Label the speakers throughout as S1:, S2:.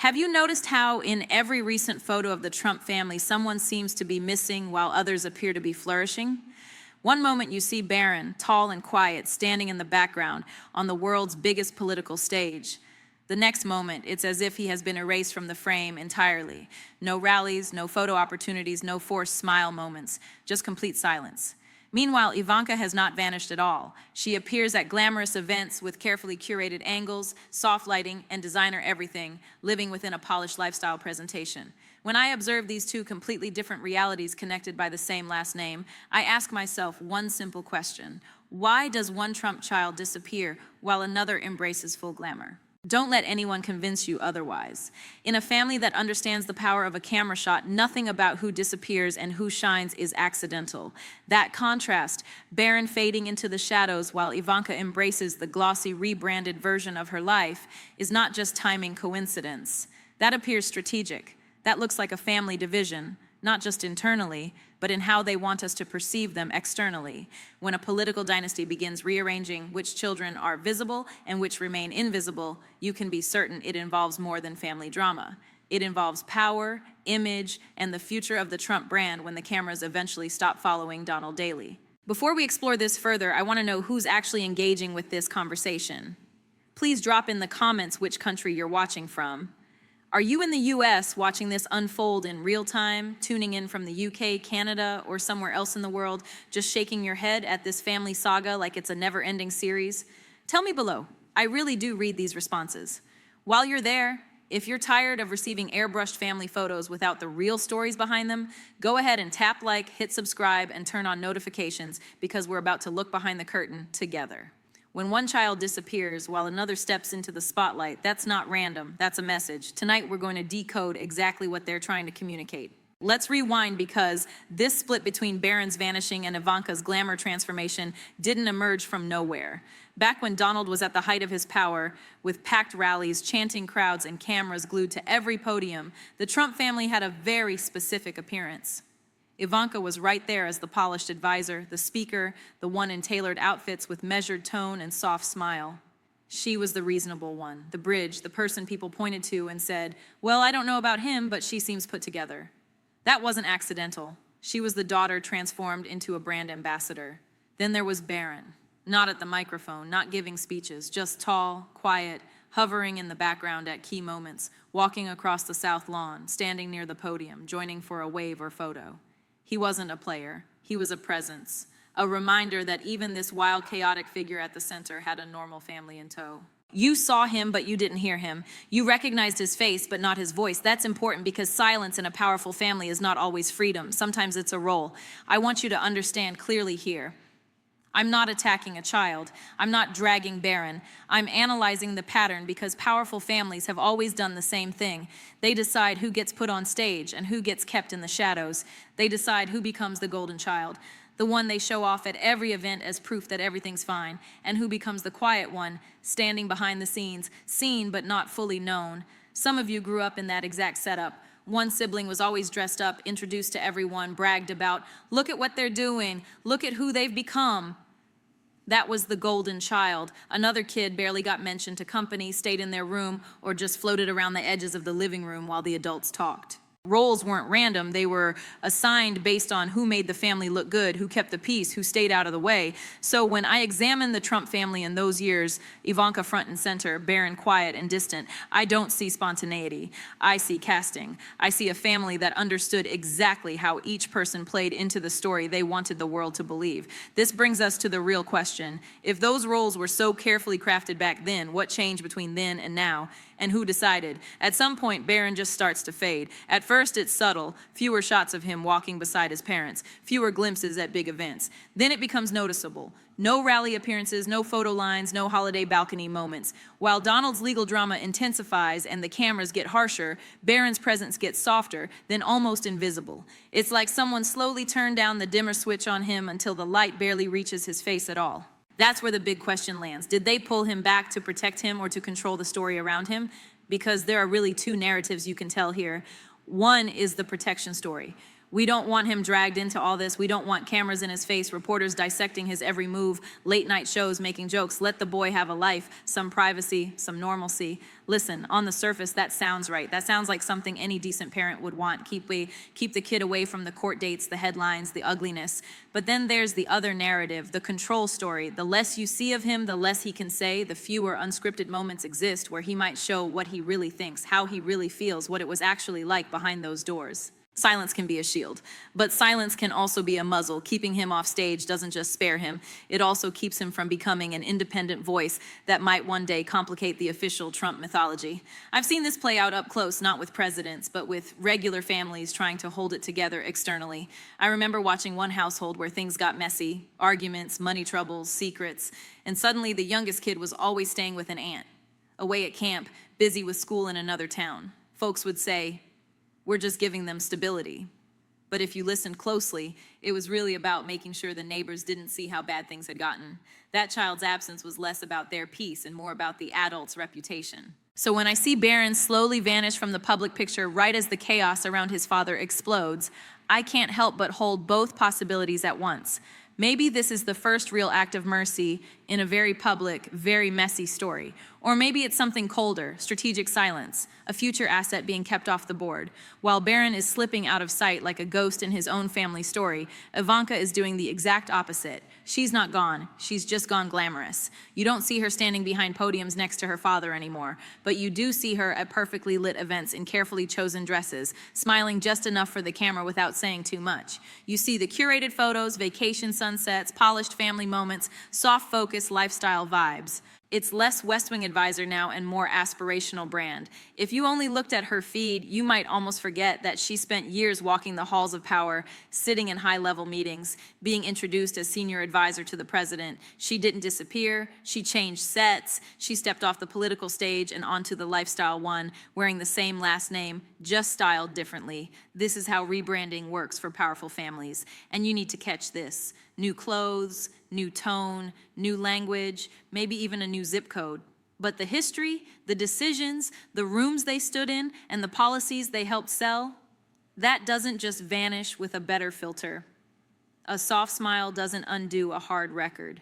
S1: Have you noticed how in every recent photo of the Trump family, someone seems to be missing while others appear to be flourishing? One moment you see Barron, tall and quiet, standing in the background on the world's biggest political stage. The next moment, it's as if he has been erased from the frame entirely. No rallies, no photo opportunities, no forced smile moments, just complete silence. Meanwhile, Ivanka has not vanished at all. She appears at glamorous events with carefully curated angles, soft lighting, and designer everything, living within a polished lifestyle presentation. When I observe these two completely different realities connected by the same last name, I ask myself one simple question. Why does one Trump child disappear while another embraces full glamour? Don't let anyone convince you otherwise. In a family that understands the power of a camera shot, nothing about who disappears and who shines is accidental. That contrast, Barron fading into the shadows while Ivanka embraces the glossy, rebranded version of her life, is not just timing coincidence. That appears strategic. That looks like a family division, not just internally, but in how they want us to perceive them externally. When a political dynasty begins rearranging which children are visible and which remain invisible, you can be certain it involves more than family drama. It involves power, image, and the future of the Trump brand when the cameras eventually stop following Donald daily. Before we explore this further, I want to know who's actually engaging with this conversation. Please drop in the comments which country you're watching from. Are you in the US watching this unfold in real time, tuning in from the UK, Canada, or somewhere else in the world, just shaking your head at this family saga like it's a never-ending series? Tell me below. I really do read these responses. While you're there, if you're tired of receiving airbrushed family photos without the real stories behind them, go ahead and tap like, hit subscribe, and turn on notifications because we're about to look behind the curtain together. When one child disappears while another steps into the spotlight, that's not random, that's a message. Tonight we're going to decode exactly what they're trying to communicate. Let's rewind because this split between Barron's vanishing and Ivanka's glamour transformation didn't emerge from nowhere. Back when Donald was at the height of his power, with packed rallies, chanting crowds, and cameras glued to every podium, the Trump family had a very specific appearance. Ivanka was right there as the polished advisor, the speaker, the one in tailored outfits with measured tone and soft smile. She was the reasonable one, the bridge, the person people pointed to and said, well, I don't know about him, but she seems put together. That wasn't accidental. She was the daughter transformed into a brand ambassador. Then there was Barron, not at the microphone, not giving speeches, just tall, quiet, hovering in the background at key moments, walking across the South Lawn, standing near the podium, joining for a wave or photo. He wasn't a player, he was a presence, a reminder that even this wild, chaotic figure at the center had a normal family in tow. You saw him, but you didn't hear him. You recognized his face, but not his voice. That's important because silence in a powerful family is not always freedom. Sometimes it's a role. I want you to understand clearly here. I'm not attacking a child. I'm not dragging Barron. I'm analyzing the pattern because powerful families have always done the same thing. They decide who gets put on stage and who gets kept in the shadows. They decide who becomes the golden child, the one they show off at every event as proof that everything's fine, and who becomes the quiet one, standing behind the scenes, seen but not fully known. Some of you grew up in that exact setup. One sibling was always dressed up, introduced to everyone, bragged about, look at what they're doing, look at who they've become. That was the golden child. Another kid barely got mentioned to company, stayed in their room, or just floated around the edges of the living room while the adults talked. Roles weren't random. They were assigned based on who made the family look good, who kept the peace, who stayed out of the way. So when I examine the Trump family in those years, Ivanka front and center, Barron quiet and distant, I don't see spontaneity. I see casting. I see a family that understood exactly how each person played into the story they wanted the world to believe. This brings us to the real question. If those roles were so carefully crafted back then, what changed between then and now? And who decided? At some point, Barron just starts to fade. At first, it's subtle, fewer shots of him walking beside his parents, fewer glimpses at big events. Then it becomes noticeable. No rally appearances, no photo lines, no holiday balcony moments. While Donald's legal drama intensifies and the cameras get harsher, Barron's presence gets softer, then almost invisible. It's like someone slowly turned down the dimmer switch on him until the light barely reaches his face at all. That's where the big question lands. Did they pull him back to protect him or to control the story around him? Because there are really two narratives you can tell here. One is the protection story. We don't want him dragged into all this. We don't want cameras in his face, reporters dissecting his every move, late night shows making jokes. Let the boy have a life, some privacy, some normalcy. Listen, on the surface, that sounds right. That sounds like something any decent parent would want. Keep the kid away from the court dates, the headlines, the ugliness. But then there's the other narrative, the control story. The less you see of him, the less he can say, the fewer unscripted moments exist where he might show what he really thinks, how he really feels, what it was actually like behind those doors. Silence can be a shield, but silence can also be a muzzle. Keeping him off stage doesn't just spare him, it also keeps him from becoming an independent voice that might one day complicate the official Trump mythology. I've seen this play out up close, not with presidents, but with regular families trying to hold it together externally. I remember watching one household where things got messy, arguments, money troubles, secrets, and suddenly the youngest kid was always staying with an aunt, away at camp, busy with school in another town. Folks would say, "We're just giving them stability." But if you listened closely, it was really about making sure the neighbors didn't see how bad things had gotten. That child's absence was less about their peace and more about the adult's reputation. So when I see Barron slowly vanish from the public picture right as the chaos around his father explodes, I can't help but hold both possibilities at once. Maybe this is the first real act of mercy in a very public, very messy story. Or maybe it's something colder, strategic silence, a future asset being kept off the board. While Barron is slipping out of sight like a ghost in his own family story, Ivanka is doing the exact opposite. She's not gone, she's just gone glamorous. You don't see her standing behind podiums next to her father anymore, but you do see her at perfectly lit events in carefully chosen dresses, smiling just enough for the camera without saying too much. You see the curated photos, vacation sunsets, polished family moments, soft focus, lifestyle vibes. It's less West Wing advisor now and more aspirational brand. If you only looked at her feed, you might almost forget that she spent years walking the halls of power, sitting in high-level meetings, being introduced as senior advisor to the president. She didn't disappear, she changed sets, she stepped off the political stage and onto the lifestyle one, wearing the same last name, just styled differently. This is how rebranding works for powerful families. And you need to catch this. New clothes, new tone, new language, maybe even a new zip code. But the history, the decisions, the rooms they stood in, and the policies they helped sell, that doesn't just vanish with a better filter. A soft smile doesn't undo a hard record.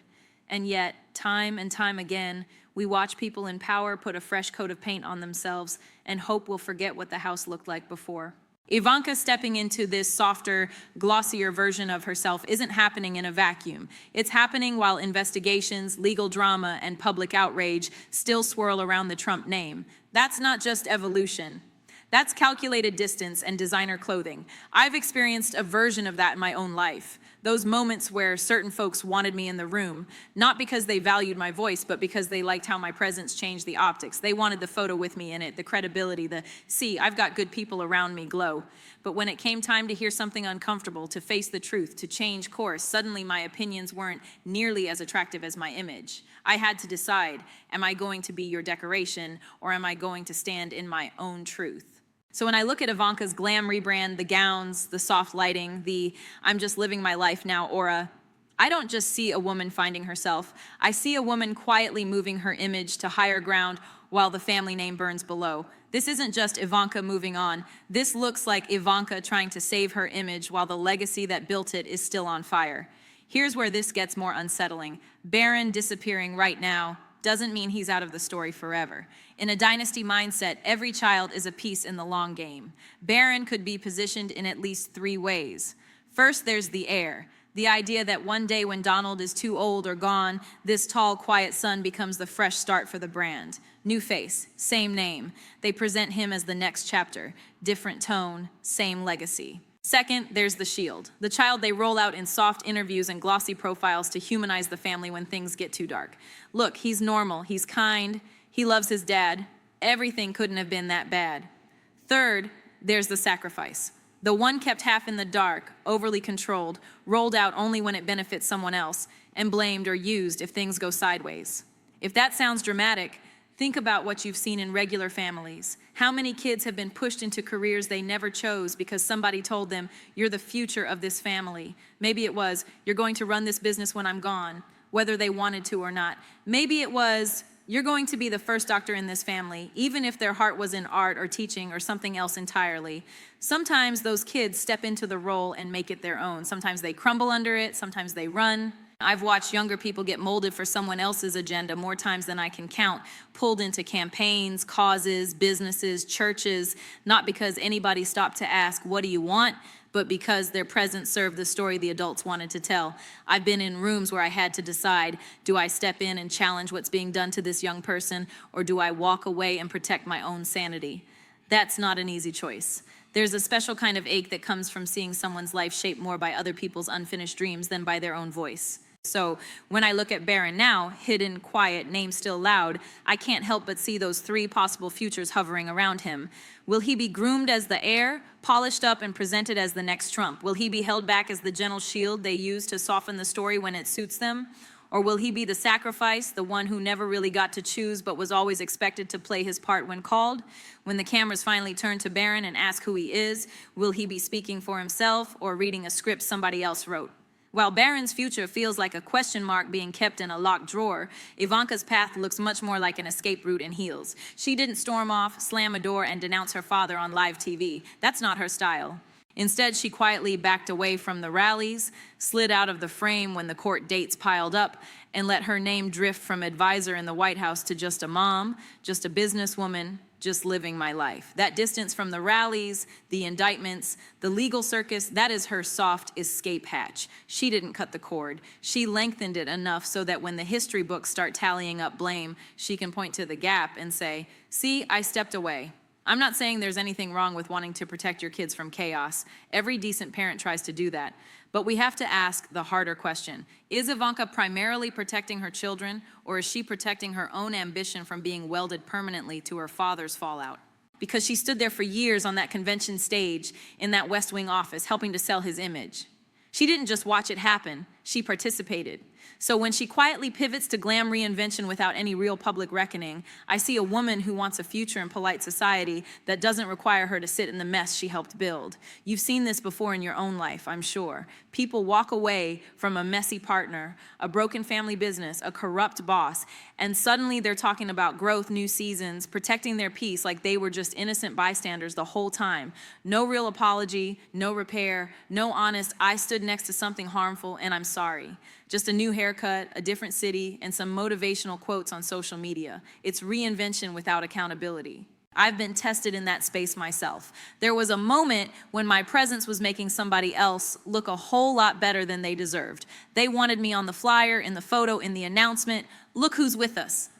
S1: And yet, time and time again, we watch people in power put a fresh coat of paint on themselves and hope we'll forget what the house looked like before. Ivanka stepping into this softer, glossier version of herself isn't happening in a vacuum. It's happening while investigations, legal drama, and public outrage still swirl around the Trump name. That's not just evolution. That's calculated distance and designer clothing. I've experienced a version of that in my own life. Those moments where certain folks wanted me in the room, not because they valued my voice, but because they liked how my presence changed the optics. They wanted the photo with me in it, the credibility, see, I've got good people around me glow. But when it came time to hear something uncomfortable, to face the truth, to change course, suddenly my opinions weren't nearly as attractive as my image. I had to decide, am I going to be your decoration, or am I going to stand in my own truth? So when I look at Ivanka's glam rebrand, the gowns, the soft lighting, the "I'm just living my life now" aura, I don't just see a woman finding herself. I see a woman quietly moving her image to higher ground while the family name burns below. This isn't just Ivanka moving on. This looks like Ivanka trying to save her image while the legacy that built it is still on fire. Here's where this gets more unsettling. Barron disappearing right now doesn't mean he's out of the story forever. In a dynasty mindset, every child is a piece in the long game. Barron could be positioned in at least 3 ways. First, there's the heir. The idea that one day when Donald is too old or gone, this tall, quiet son becomes the fresh start for the brand. New face, same name. They present him as the next chapter. Different tone, same legacy. Second, there's the shield, the child they roll out in soft interviews and glossy profiles to humanize the family when things get too dark. Look, he's normal, he's kind, he loves his dad. Everything couldn't have been that bad. Third, there's the sacrifice. The one kept half in the dark, overly controlled, rolled out only when it benefits someone else, and blamed or used if things go sideways. If that sounds dramatic, think about what you've seen in regular families. How many kids have been pushed into careers they never chose because somebody told them, "You're the future of this family." Maybe it was, "You're going to run this business when I'm gone," whether they wanted to or not. Maybe it was, "You're going to be the first doctor in this family," even if their heart was in art or teaching or something else entirely. Sometimes those kids step into the role and make it their own. Sometimes they crumble under it, sometimes they run. I've watched younger people get molded for someone else's agenda more times than I can count, pulled into campaigns, causes, businesses, churches, not because anybody stopped to ask, what do you want? But because their presence served the story the adults wanted to tell. I've been in rooms where I had to decide, do I step in and challenge what's being done to this young person, or do I walk away and protect my own sanity? That's not an easy choice. There's a special kind of ache that comes from seeing someone's life shaped more by other people's unfinished dreams than by their own voice. So when I look at Barron now, hidden, quiet, name still loud, I can't help but see those three possible futures hovering around him. Will he be groomed as the heir, polished up and presented as the next Trump? Will he be held back as the gentle shield they use to soften the story when it suits them? Or will he be the sacrifice, the one who never really got to choose but was always expected to play his part when called? When the cameras finally turn to Barron and ask who he is, will he be speaking for himself or reading a script somebody else wrote? While Barron's future feels like a question mark being kept in a locked drawer, Ivanka's path looks much more like an escape route in heels. She didn't storm off, slam a door, and denounce her father on live TV. That's not her style. Instead, she quietly backed away from the rallies, slid out of the frame when the court dates piled up, and let her name drift from advisor in the White House to just a mom, just a businesswoman, just living my life. That distance from the rallies, the indictments, the legal circus, that is her soft escape hatch. She didn't cut the cord. She lengthened it enough so that when the history books start tallying up blame, she can point to the gap and say, see, I stepped away. I'm not saying there's anything wrong with wanting to protect your kids from chaos. Every decent parent tries to do that. But we have to ask the harder question. Is Ivanka primarily protecting her children, or is she protecting her own ambition from being welded permanently to her father's fallout? Because she stood there for years on that convention stage in that West Wing office, helping to sell his image. She didn't just watch it happen, she participated. So when she quietly pivots to glam reinvention without any real public reckoning, I see a woman who wants a future in polite society that doesn't require her to sit in the mess she helped build. You've seen this before in your own life, I'm sure. People walk away from a messy partner, a broken family business, a corrupt boss, and suddenly they're talking about growth, new seasons, protecting their peace like they were just innocent bystanders the whole time. No real apology, no repair, no honest, I stood next to something harmful and I'm sorry. Just a new haircut, a different city, and some motivational quotes on social media. It's reinvention without accountability. I've been tested in that space myself. There was a moment when my presence was making somebody else look a whole lot better than they deserved. They wanted me on the flyer, in the photo, in the announcement. Look who's with us.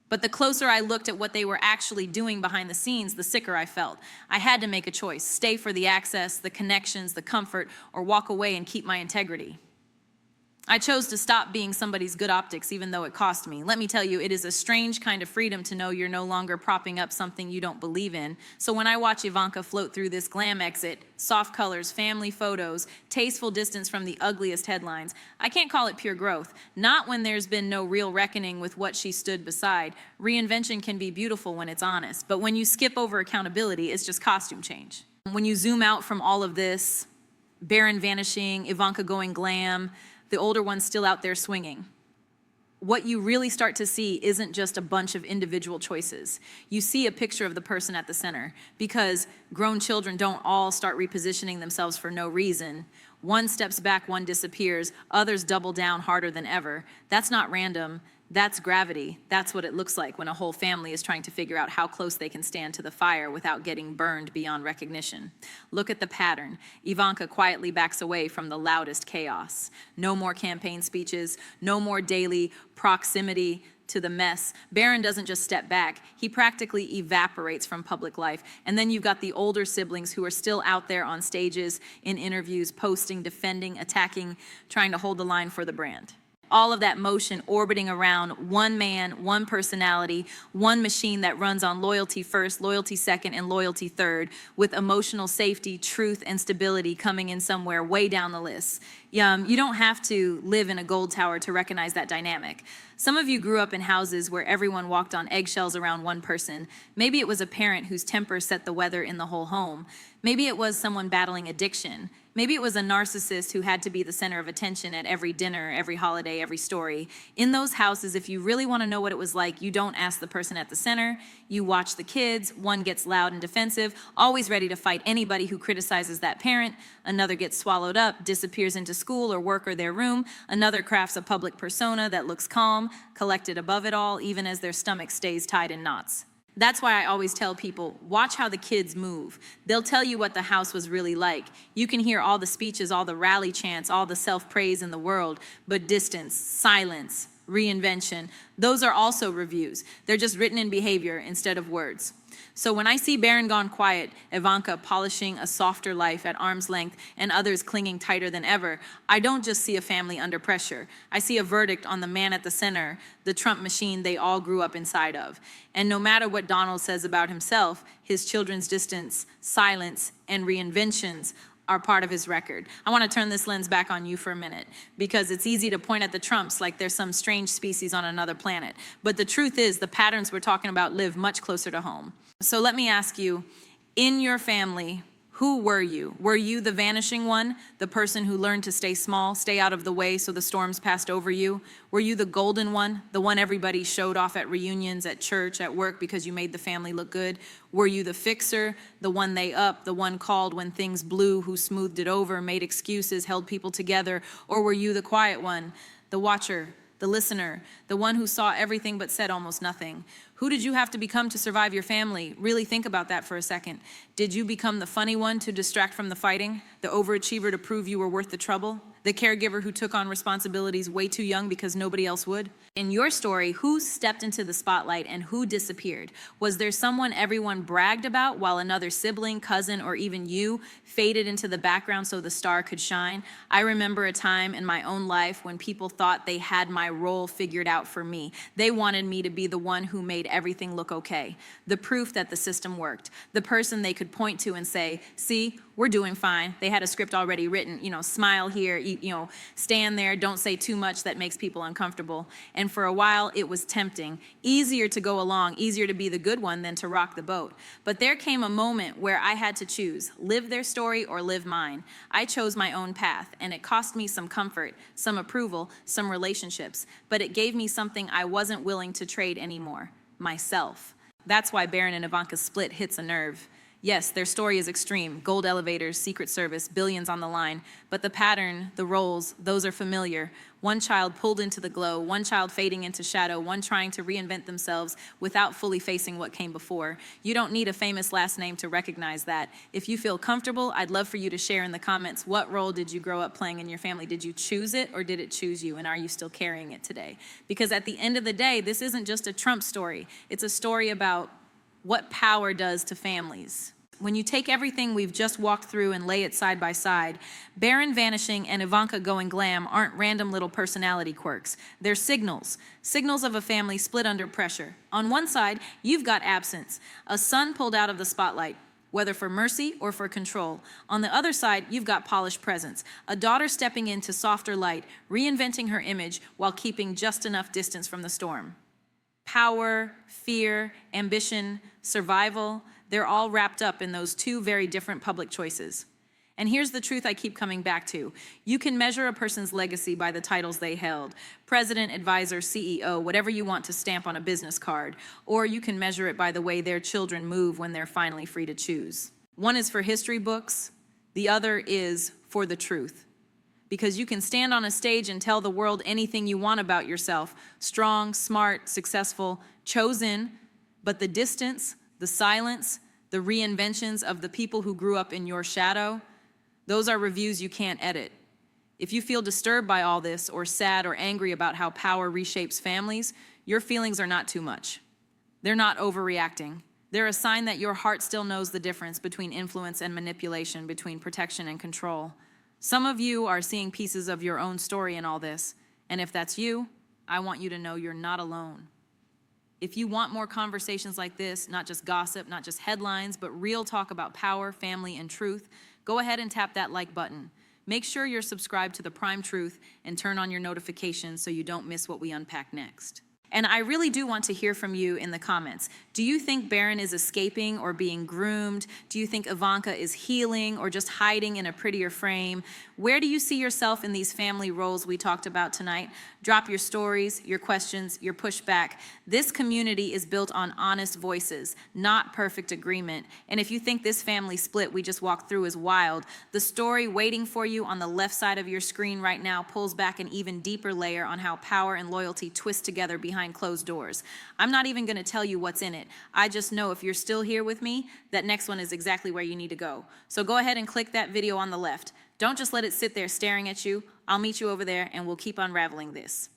S1: But the closer I looked at what they were actually doing behind the scenes, the sicker I felt. I had to make a choice, stay for the access, the connections, the comfort, or walk away and keep my integrity. I chose to stop being somebody's good optics, even though it cost me. Let me tell you, it is a strange kind of freedom to know you're no longer propping up something you don't believe in. So when I watch Ivanka float through this glam exit, soft colors, family photos, tasteful distance from the ugliest headlines, I can't call it pure growth. Not when there's been no real reckoning with what she stood beside. Reinvention can be beautiful when it's honest, but when you skip over accountability, it's just costume change. When you zoom out from all of this, Barron vanishing, Ivanka going glam, the older one's still out there swinging. What you really start to see isn't just a bunch of individual choices. You see a picture of the person at the center, because grown children don't all start repositioning themselves for no reason. One steps back, one disappears, others double down harder than ever. That's not random. That's gravity. That's what it looks like when a whole family is trying to figure out how close they can stand to the fire without getting burned beyond recognition. Look at the pattern. Ivanka quietly backs away from the loudest chaos. No more campaign speeches, no more daily proximity to the mess. Barron doesn't just step back, he practically evaporates from public life. And then you've got the older siblings who are still out there on stages, in interviews, posting, defending, attacking, trying to hold the line for the brand. All of that motion orbiting around one man, one personality, one machine that runs on loyalty first, loyalty second, and loyalty third, with emotional safety, truth, and stability coming in somewhere way down the list. You don't have to live in a gold tower to recognize that dynamic. Some of you grew up in houses where everyone walked on eggshells around one person. Maybe it was a parent whose temper set the weather in the whole home. Maybe it was someone battling addiction. Maybe it was a narcissist who had to be the center of attention at every dinner, every holiday, every story. In those houses, if you really want to know what it was like, you don't ask the person at the center. You watch the kids. One gets loud and defensive, always ready to fight anybody who criticizes that parent. Another gets swallowed up, disappears into school or work or their room. Another crafts a public persona that looks calm, collected above it all, even as their stomach stays tied in knots. That's why I always tell people, watch how the kids move. They'll tell you what the house was really like. You can hear all the speeches, all the rally chants, all the self-praise in the world, but distance, silence, reinvention, those are also reviews. They're just written in behavior instead of words. So when I see Barron gone quiet, Ivanka polishing a softer life at arm's length, and others clinging tighter than ever, I don't just see a family under pressure. I see a verdict on the man at the center, the Trump machine they all grew up inside of. And no matter what Donald says about himself, his children's distance, silence, and reinventions are part of his record. I want to turn this lens back on you for a minute, because it's easy to point at the Trumps like they're some strange species on another planet. But the truth is, the patterns we're talking about live much closer to home. So let me ask you, in your family, who were you? Were you the vanishing one, the person who learned to stay small, stay out of the way so the storms passed over you? Were you the golden one, the one everybody showed off at reunions, at church, at work because you made the family look good? Were you the fixer, the one they upped, the one called when things blew, who smoothed it over, made excuses, held people together? Or were you the quiet one, the watcher, the listener, the one who saw everything but said almost nothing? Who did you have to become to survive your family? Really think about that for a second. Did you become the funny one to distract from the fighting? The overachiever to prove you were worth the trouble? The caregiver who took on responsibilities way too young because nobody else would? In your story, who stepped into the spotlight and who disappeared? Was there someone everyone bragged about while another sibling, cousin, or even you faded into the background so the star could shine? I remember a time in my own life when people thought they had my role figured out for me. They wanted me to be the one who made everything look okay, the proof that the system worked, the person they could point to and say, see, we're doing fine. They had a script already written, smile here, stand there, don't say too much that makes people uncomfortable. And for a while, it was tempting, easier to go along, easier to be the good one than to rock the boat. But there came a moment where I had to choose, live their story or live mine. I chose my own path, and it cost me some comfort, some approval, some relationships, but it gave me something I wasn't willing to trade anymore, myself. That's why Barron and Ivanka's split hits a nerve. Yes, their story is extreme, gold elevators, Secret Service, billions on the line, but the pattern, the roles, those are familiar. One child pulled into the glow, one child fading into shadow, one trying to reinvent themselves without fully facing what came before. You don't need a famous last name to recognize that. If you feel comfortable, I'd love for you to share in the comments, what role did you grow up playing in your family? Did you choose it or did it choose you? And are you still carrying it today? Because at the end of the day, this isn't just a Trump story. It's a story about what power does to families. When you take everything we've just walked through and lay it side by side, Barron vanishing and Ivanka going glam aren't random little personality quirks. They're signals of a family split under pressure. On one side, you've got absence, a son pulled out of the spotlight, whether for mercy or for control. On the other side, you've got polished presence, a daughter stepping into softer light, reinventing her image while keeping just enough distance from the storm. Power, fear, ambition, survival, they're all wrapped up in those two very different public choices. And here's the truth I keep coming back to. You can measure a person's legacy by the titles they held, president, advisor, CEO, whatever you want to stamp on a business card, or you can measure it by the way their children move when they're finally free to choose. One is for history books, the other is for the truth. Because you can stand on a stage and tell the world anything you want about yourself, strong, smart, successful, chosen, but the distance, the silence, the reinventions of the people who grew up in your shadow, those are reviews you can't edit. If you feel disturbed by all this or sad or angry about how power reshapes families, your feelings are not too much. They're not overreacting. They're a sign that your heart still knows the difference between influence and manipulation, between protection and control. Some of you are seeing pieces of your own story in all this, and if that's you, I want you to know you're not alone. If you want more conversations like this, not just gossip, not just headlines, but real talk about power, family, and truth, go ahead and tap that like button. Make sure you're subscribed to The Prime Truth and turn on your notifications so you don't miss what we unpack next. And I really do want to hear from you in the comments. Do you think Barron is escaping or being groomed? Do you think Ivanka is healing or just hiding in a prettier frame? Where do you see yourself in these family roles we talked about tonight? Drop your stories, your questions, your pushback. This community is built on honest voices, not perfect agreement. And if you think this family split we just walked through is wild, the story waiting for you on the left side of your screen right now pulls back an even deeper layer on how power and loyalty twist together behind closed doors. I'm not even going to tell you what's in it. I just know if you're still here with me, that next one is exactly where you need to go. So go ahead and click that video on the left. Don't just let it sit there staring at you. I'll meet you over there and we'll keep unraveling this.